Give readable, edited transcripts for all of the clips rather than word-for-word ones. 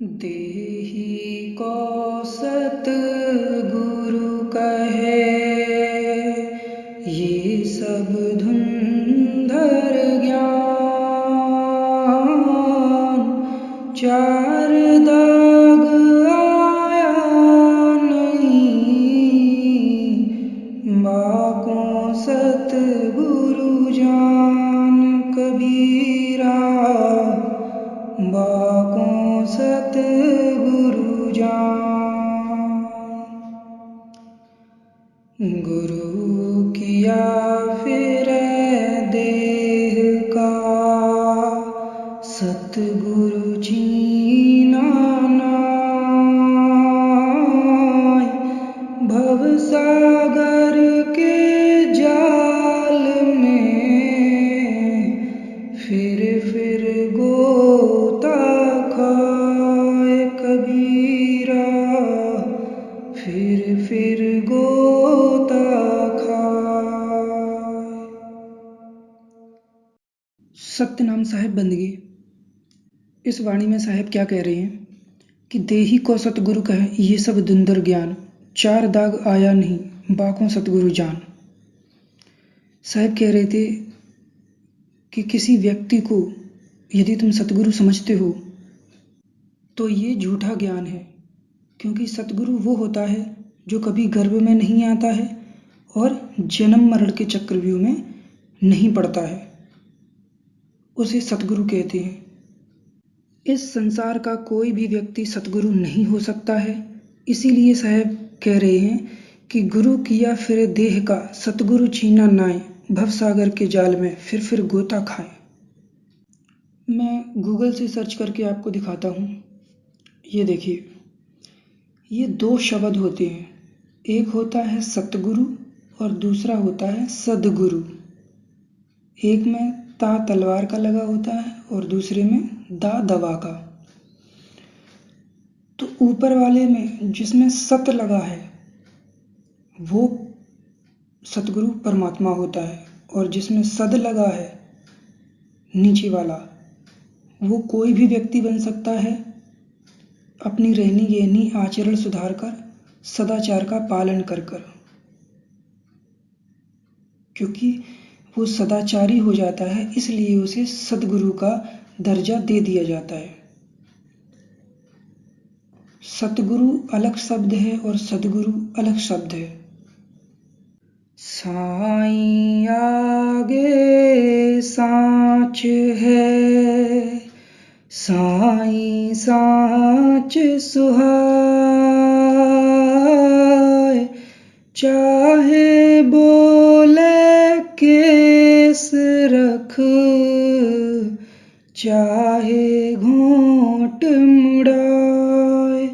देहि को सतगुरु कहे, ये सब धुंधर ज्ञान। चार दाग आया नहीं, बाको सतगुरु जान कबीरा। बाको सतगुरु जान। गुरु किया फिर देह का, सतगुरु छीना नाय। भवसागर के जाल में फिर गोता खाए कबीरा। फिर गोता खाए। सत्यनाम साहेब बंदगी। इस वाणी में साहेब क्या कह रहे हैं कि देहि को सतगुरु कहे, ये सब धुंधर ज्ञान। चार दाग आया नहीं, बाको सतगुरु जान। साहेब कह रहे थे कि किसी व्यक्ति को यदि तुम सतगुरु समझते हो तो ये झूठा ज्ञान है, क्योंकि सतगुरु वो होता है जो कभी गर्भ में नहीं आता है और जन्म मरण के चक्रव्यूह में नहीं पड़ता है, उसे सतगुरु कहते हैं। इस संसार का कोई भी व्यक्ति सतगुरु नहीं हो सकता है। इसीलिए साहब कह रहे हैं कि गुरु किया फिर देह का, सतगुरु छीना नाय। भवसागर के जाल में फिर गोता खाए। मैं गूगल से सर्च करके आपको दिखाता हूँ। ये देखिए, ये दो शब्द होते हैं, एक होता है सतगुरु और दूसरा होता है सदगुरु। एक में ता तलवार का लगा होता है और दूसरे में दा दवा का। तो ऊपर वाले में जिसमें सत लगा है वो सतगुरु परमात्मा होता है, और जिसमें सद लगा है नीचे वाला, वो कोई भी व्यक्ति बन सकता है अपनी रहनी गहनी आचरण सुधार कर, सदाचार का पालन कर कर, क्योंकि वो सदाचारी हो जाता है, इसलिए उसे सदगुरु का दर्जा दे दिया जाता है। सतगुरु अलग शब्द है और सदगुरु अलग शब्द है। साईं आगे साँच है, साईं साँच सुहाए। चाहे बोले केस रख, चाहे घोंट मुड़ाए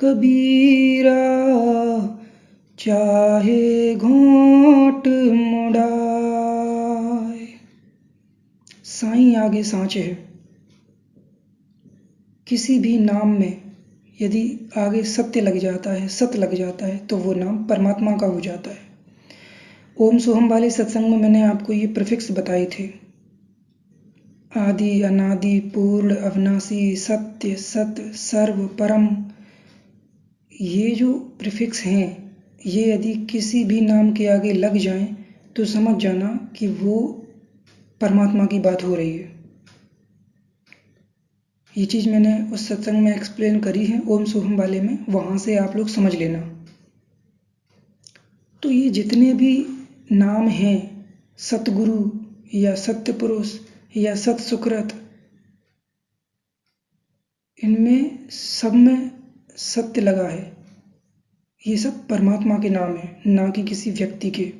कबीरा। चाहे घोंट मुड़ाए। साईं आगे साँच है। किसी भी नाम में यदि आगे सत्य लग जाता है, सत लग जाता है, तो वो नाम परमात्मा का हो जाता है। ओम सोहम वाले सत्संग में मैंने आपको ये प्रीफिक्स बताए थे, आदि, अनादि, पूर्ण, अविनाशी, सत्य, सत, सर्व, परम। ये जो प्रीफिक्स हैं, ये यदि किसी भी नाम के आगे लग जाएं तो समझ जाना कि वो परमात्मा की बात हो रही है। ये चीज़ मैंने उस सत्संग में एक्सप्लेन करी है, ओम सोहम वाले में, वहाँ से आप लोग समझ लेना। तो ये जितने भी नाम हैं, सतगुरु या सत्य पुरुष या सत सुकृत, इनमें सब में सत्य लगा है। ये सब परमात्मा के नाम हैं, ना कि किसी व्यक्ति के।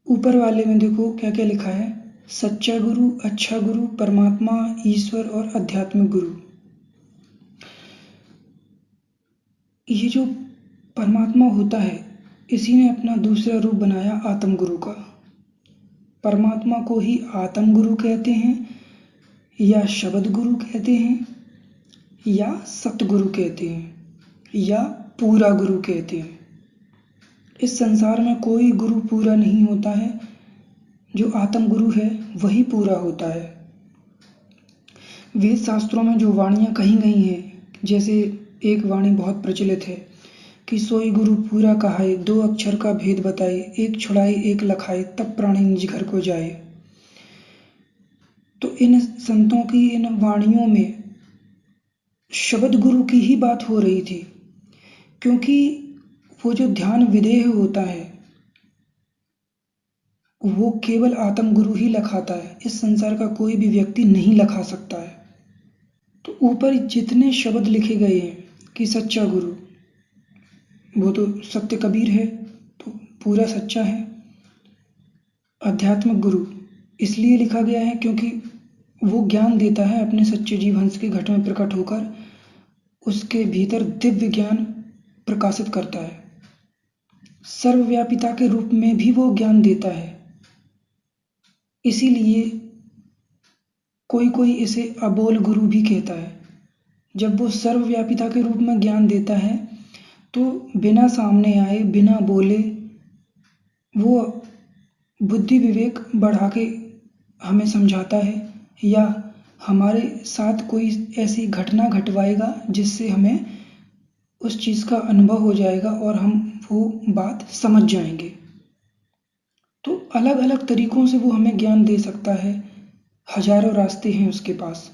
ऊपर वाले में देखो क्या क्या लिखा है, सच्चा गुरु, अच्छा गुरु, परमात्मा, ईश्वर और आध्यात्मिक गुरु। ये जो परमात्मा होता है, इसी ने अपना दूसरा रूप बनाया आत्म गुरु का। परमात्मा को ही आत्म गुरु कहते हैं, या शब्द गुरु कहते हैं, या सतगुरु कहते हैं, या पूरा गुरु कहते हैं। इस संसार में कोई गुरु पूरा नहीं होता है, जो आत्म गुरु है वही पूरा होता है। वेद शास्त्रों में जो वाणियाँ कही गई हैं, जैसे एक वाणी बहुत प्रचलित है कि सोई गुरु पूरा कहाए, 2 अक्षर का भेद बताए, एक छुड़ाए एक लखाए, तब प्राणी निज घर को जाए। तो इन संतों की इन वाणियों में शब्द गुरु की ही बात हो रही थी, क्योंकि वो जो ध्यान विदेह होता है वो केवल आत्म गुरु ही लखाता है। इस संसार का कोई भी व्यक्ति नहीं लखा सकता है। तो ऊपर जितने शब्द लिखे गए हैं कि सच्चा गुरु, वो तो सत्य कबीर है, तो पूरा सच्चा है। आध्यात्मिक गुरु इसलिए लिखा गया है क्योंकि वो ज्ञान देता है अपने सच्चे जीव हंस के घट में प्रकट होकर, उसके भीतर दिव्य ज्ञान प्रकाशित करता है। सर्वव्यापिता के रूप में भी वो ज्ञान देता है। इसीलिए कोई कोई इसे अबोल गुरु भी कहता है। जब वो सर्वव्यापिता के रूप में ज्ञान देता है तो बिना सामने आए, बिना बोले, वो बुद्धि विवेक बढ़ा के हमें समझाता है या हमारे साथ कोई ऐसी घटना घटवाएगा जिससे हमें उस चीज़ का अनुभव हो जाएगा और हम वो बात समझ जाएंगे। तो अलग अलग तरीकों से वो हमें ज्ञान दे सकता है। हजारों रास्ते हैं उसके पास।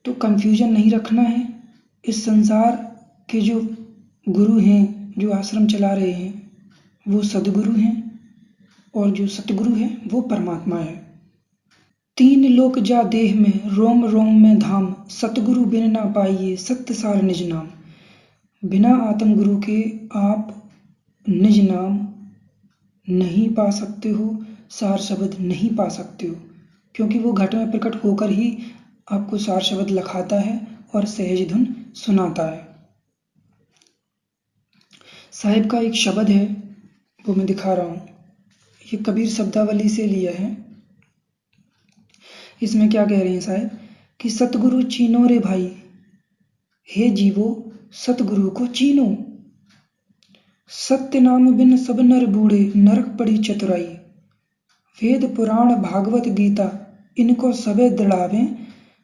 तो कंफ्यूजन नहीं रखना है। इस संसार के जो गुरु हैं, जो आश्रम चला रहे हैं, वो सद्गुरु हैं और जो सतगुरु है वो परमात्मा है। 3 लोक जा देह में, रोम रोम में धाम, सतगुरु बिन ना पाइए सत्य सार निज नाम। बिना आत्म गुरु के आप निज नाम नहीं पा सकते हो, सार शब्द नहीं पा सकते हो, क्योंकि वो घट में प्रकट होकर ही आपको सार शब्द लखाता है और सहज धुन सुनाता है। साहिब का एक शब्द है, वो मैं दिखा रहा हूँ। ये कबीर शब्दावली से लिया है। इसमें क्या कह रहे हैं साहिब कि सतगुरु चीनो रे भाई, हे जीवो सतगुरु को चीनो। सत्य नाम बिन सब नर बूढ़े, नरक पड़ी चतुराई। वेद पुराण भागवत गीता, इनको सबे दृढ़ावे।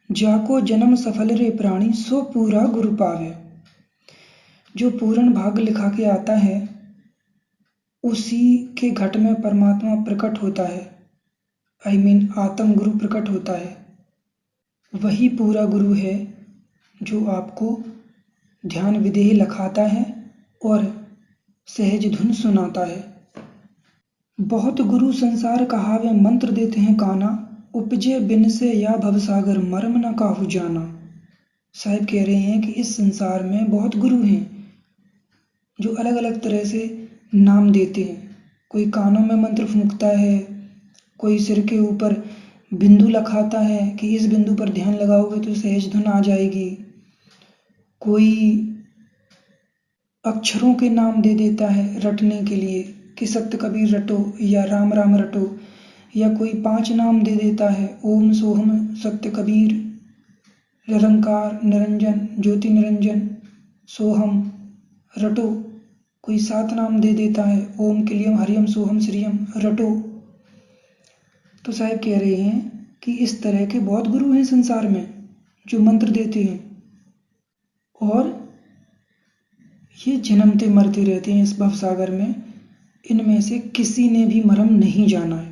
जाको जन्म सफल रे प्राणी, सो पूरा गुरु पावे। जो पूर्ण भाग लिखा के आता है उसी के घट में परमात्मा प्रकट होता है। I mean आत्म गुरु प्रकट होता है। वही पूरा गुरु है जो आपको ध्यान विदेह लखाता है और सहज धुन सुनाता है। बहुत गुरु संसार कहावे, मंत्र देते हैं काना। उपजे बिन से या भवसागर, मर्म न काहू जाना। साहिब कह रहे हैं कि इस संसार में बहुत गुरु हैं जो अलग अलग तरह से नाम देते हैं। कोई कानों में मंत्र फूंकता है, कोई सिर के ऊपर बिंदु लखाता है कि इस बिंदु पर ध्यान लगाओगे तो सहज धुन आ जाएगी। कोई अक्षरों के नाम दे देता है रटने के लिए कि सत्य कबीर रटो या राम राम रटो, या कोई 5 नाम दे देता है, ओम सोहम सत्य कबीर, निरंकार निरंजन ज्योति निरंजन सोहम रटो। कोई 7 नाम दे देता है, ओम क्लियम हरियम सोहम श्रियम रटो। तो साहिब कह रहे हैं कि इस तरह के बहुत गुरु हैं संसार में जो मंत्र देते हैं और ये जन्मते मरते रहते हैं इस भवसागर में। इनमें से किसी ने भी मरम नहीं जाना है।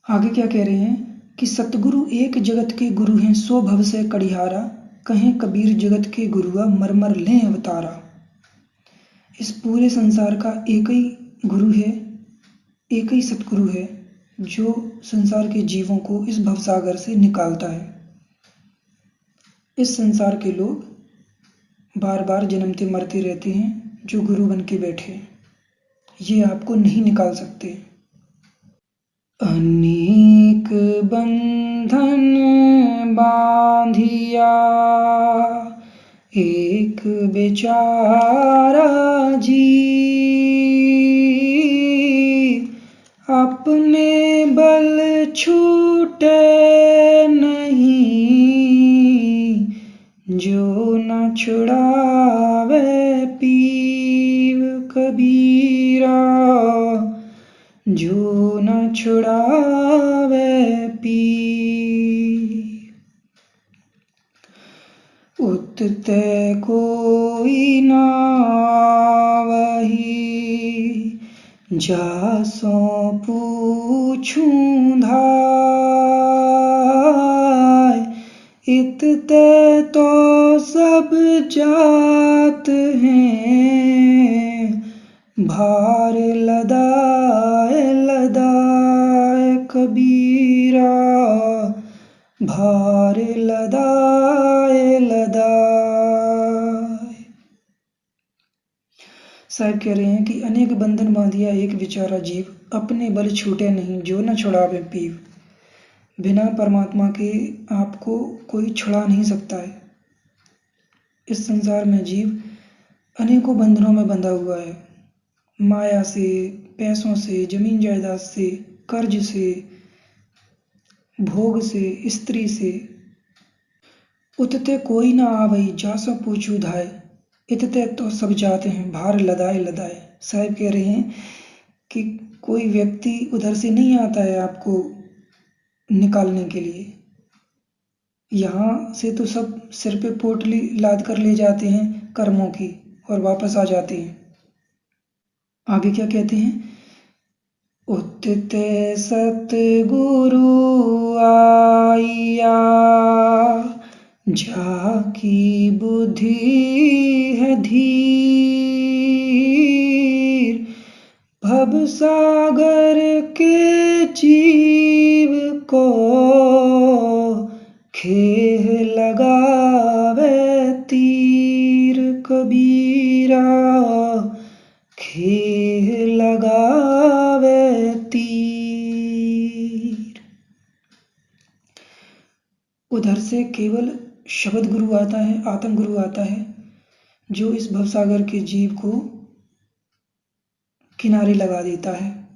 आगे क्या कह रहे हैं कि सतगुरु एक जगत के गुरु हैं, सो भव से कड़िहारा। कहें कबीर जगत के गुरुआ, मरमर लें अवतारा। इस पूरे संसार का एक ही गुरु है, एक ही सतगुरु है जो संसार के जीवों को इस भवसागर से निकालता है। इस संसार के लोग बार बार जन्मते मरते रहते हैं जो गुरु बन के बैठे, ये आपको नहीं निकाल सकते। अनेक बंधन बांधिया, एक बेचारा जी। अपने बल छूटे नहीं, जो न छुड़ावे पीव कबीरा। जो न छुड़ावे पीव ते कोई ना वही, जासो पूछूं धाय। इत ते तो सब जात हैं, भार लदाए लदाए कबीरा, भार लदाए लदाए। साहब कह रहे हैं कि अनेक बंधन बांधिया एक बेचारा जीव, अपने बल छूटे नहीं जो न छुड़ावे पीव। बिना परमात्मा के आपको कोई छुड़ा नहीं सकता है। इस संसार में जीव अनेकों बंधनों में बंधा हुआ है, माया से, पैसों से, जमीन जायदाद से, कर्ज से, भोग से, स्त्री से। उतते कोई ना आवई, जासो पूछू धाय। इतते तो सब जाते हैं, भार लदाए लदाए। साहब कह रहे हैं कि कोई व्यक्ति उधर से नहीं आता है आपको निकालने के लिए। यहाँ से तो सब सिर पे पोटली लाद कर ले जाते हैं कर्मों की और वापस आ जाते हैं। आगे क्या कहते हैं? उतते सतगुरु आइया, जाकी बुद्धि है धीर। भव सागर के जीव को, खेह लगावे तीर कबीरा, खेह लगावे तीर। उधर से केवल शब्द गुरु आता है, आत्म गुरु आता है, जो इस भवसागर के जीव को किनारे लगा देता है।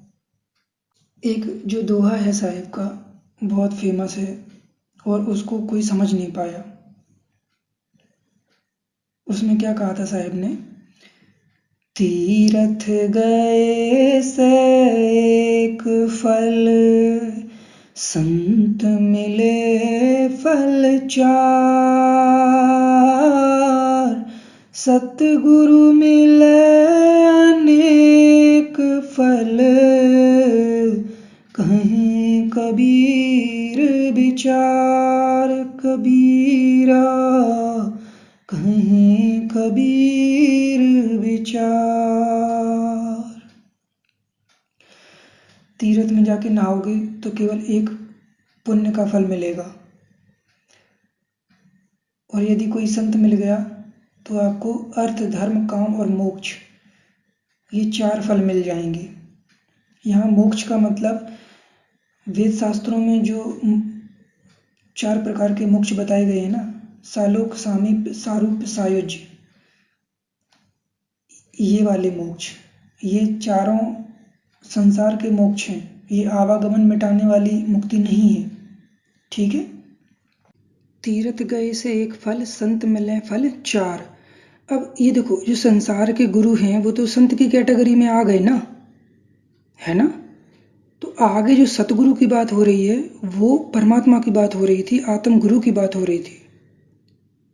एक जो दोहा है साहिब का, बहुत फेमस है और उसको कोई समझ नहीं पाया। उसमें क्या कहा था साहिब ने? तीरथ गए से एक फल, संत मिले फल चार। सतगुरु मिले अनेक फल, कहीं कबीर विचार कबीरा, कहीं कबीर विचार। तीर्थ में जाके नहाओगे तो केवल एक पुण्य का फल मिलेगा, और यदि कोई संत मिल गया तो आपको अर्थ, धर्म, काम और मोक्ष, ये 4 फल मिल जाएंगे। यहाँ मोक्ष का मतलब वेद शास्त्रों में जो 4 प्रकार के मोक्ष बताए गए हैं ना, सालोक, सामीप्य, सारूप्य, सायुज्य, ये वाले मोक्ष, ये चारों संसार के मोक्ष हैं। ये आवागमन मिटाने वाली मुक्ति नहीं है, ठीक है। तीर्थ गए से एक फल, संत मिले फल 4। अब ये देखो, जो संसार के गुरु हैं वो तो संत की कैटेगरी में आ गए ना, है ना। तो आगे जो सतगुरु की बात हो रही है वो परमात्मा की बात हो रही थी, आत्म गुरु की बात हो रही थी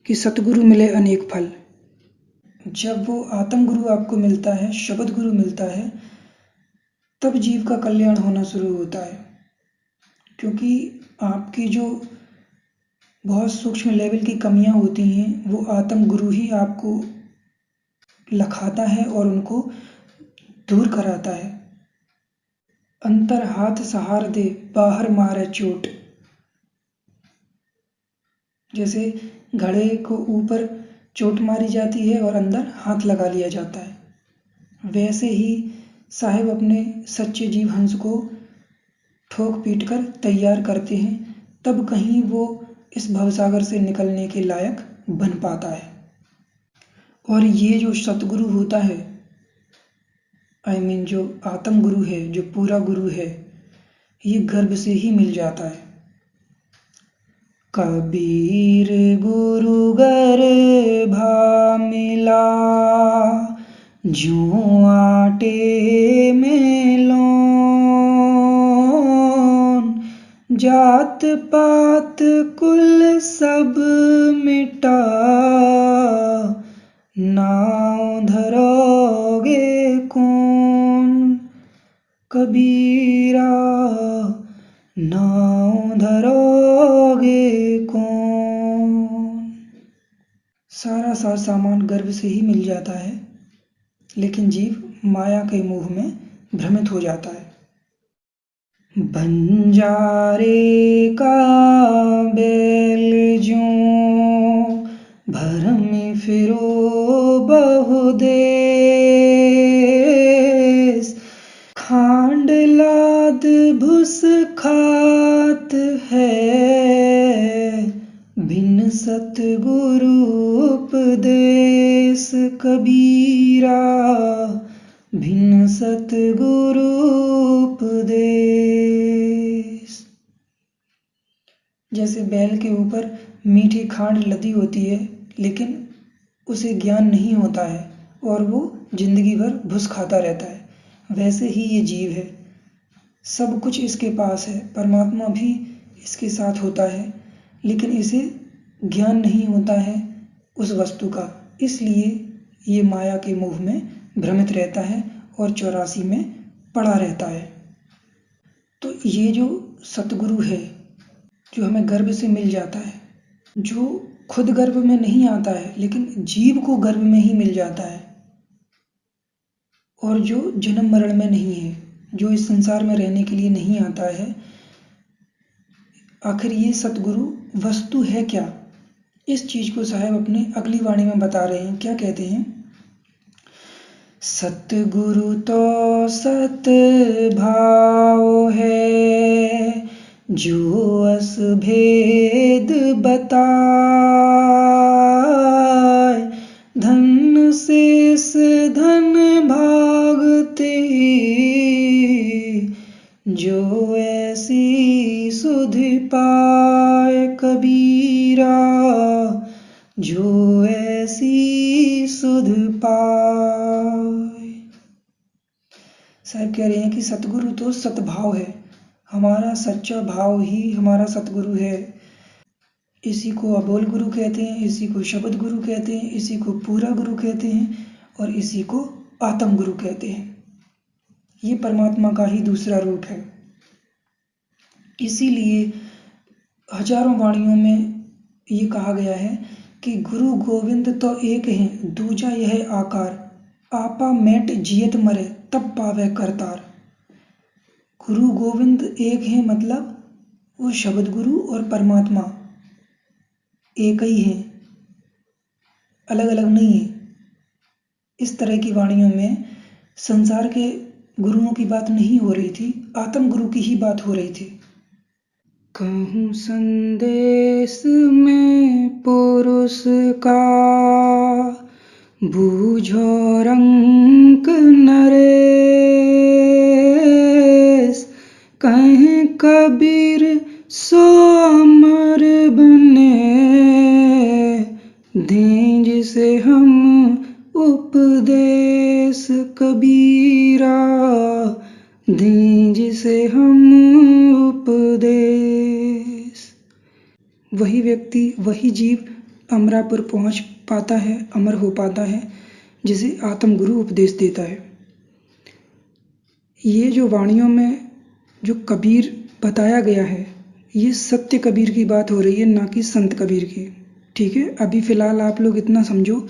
कि सतगुरु मिले अनेक फल। जब वो आत्म गुरु आपको मिलता है, शब्द गुरु मिलता है, तब जीव का कल्याण होना शुरू होता है। क्योंकि आपकी जो बहुत सूक्ष्म लेवल की कमियां होती हैं वो आत्म गुरु ही आपको लखाता है और उनको दूर कराता है। अंतर हाथ सहार दे, बाहर मारे चोट। जैसे घड़े को ऊपर चोट मारी जाती है और अंदर हाथ लगा लिया जाता है, वैसे ही साहिब अपने सच्चे जीव हंस को ठोक पीट कर तैयार करते हैं, तब कहीं वो इस भवसागर से निकलने के लायक बन पाता है। और ये जो सतगुरु होता है, जो आत्म गुरु है, जो पूरा गुरु है, ये गर्भ से ही मिल जाता है। कबीर गुरु गर्भा मिला, जो आटे में लोन। जात पात कुल सब मिटा, नाव धरोगे कौन कबीरा, नाव धरोगे कौन। सारा सार सामान गर्भ से ही मिल जाता है, लेकिन जीव माया के मोह में भ्रमित हो जाता है। बंजारे का बैल ज्यों भरम फिरो बहुदेश, खांड लाद भुस खात है, बिन सतगुरु उपदेश कबीरा, बिन सतगुरु उपदेश। जैसे बैल के ऊपर मीठी खांड लदी होती है, लेकिन उसे ज्ञान नहीं होता है और वो जिंदगी भर भुस खाता रहता है, वैसे ही ये जीव है। सब कुछ इसके पास है, परमात्मा भी इसके साथ होता है, लेकिन इसे ज्ञान नहीं होता है उस वस्तु का, इसलिए ये माया के मोह में भ्रमित रहता है और 84 में पड़ा रहता है। तो ये जो सतगुरु है, जो हमें गर्भ से मिल जाता है, जो खुद गर्भ में नहीं आता है लेकिन जीव को गर्भ में ही मिल जाता है, और जो जन्म मरण में नहीं है, जो इस संसार में रहने के लिए नहीं आता है, आखिर ये सतगुरु वस्तु है क्या? इस चीज को साहब अपने अगली वाणी में बता रहे हैं। क्या कहते हैं? सतगुरु तो सत भाव है, जो अस भेद बताए, धन शेष धन भागते, जो ऐसी सुधि पाए कबीरा, जो ऐसी सुध पाए। साहब कह रहे हैं कि सतगुरु तो सतभाव है, हमारा सच्चा भाव ही हमारा सतगुरु है। इसी को अबोल गुरु कहते हैं, इसी को शब्द गुरु कहते हैं, इसी को पूरा गुरु कहते हैं और इसी को आत्म गुरु कहते हैं। ये परमात्मा का ही दूसरा रूप है। इसीलिए हजारों वाणियों में ये कहा गया है कि गुरु गोविंद तो एक हैं, दूजा यह आकार, आपा मेट जियत मरे तब पावे करतार। गुरु गोविंद एक हैं, मतलब वो शब्द गुरु और परमात्मा एक ही हैं, अलग अलग नहीं है। इस तरह की वाणियों में संसार के गुरुओं की बात नहीं हो रही थी, आत्म गुरु की ही बात हो रही थी। कहूँ संदेश में पुरुष का, बूझो रंक नरेश, कहें कबीर सो अमर बने, दें जिसे हम उपदेश कबीरा, दें जिसे हम उपदेश। वही व्यक्ति, वही जीव अमरापुर पहुंच पाता है, अमर हो पाता है, जिसे आत्म गुरु उपदेश देता है। ये जो वाणियों में जो कबीर बताया गया है, ये सत्य कबीर की बात हो रही है, ना कि संत कबीर की। ठीक है, अभी फिलहाल आप लोग इतना समझो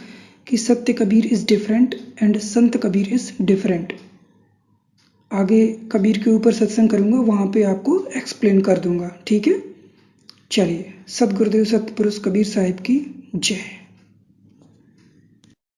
कि सत्य Kabir is different and Sant Kabir is different. आगे कबीर के ऊपर सत्संग करूंगा, वहां पे आपको एक्सप्लेन कर दूंगा। ठीक है, चलिए, सतगुरुदेव सतपुरुष कबीर साहिब की जय।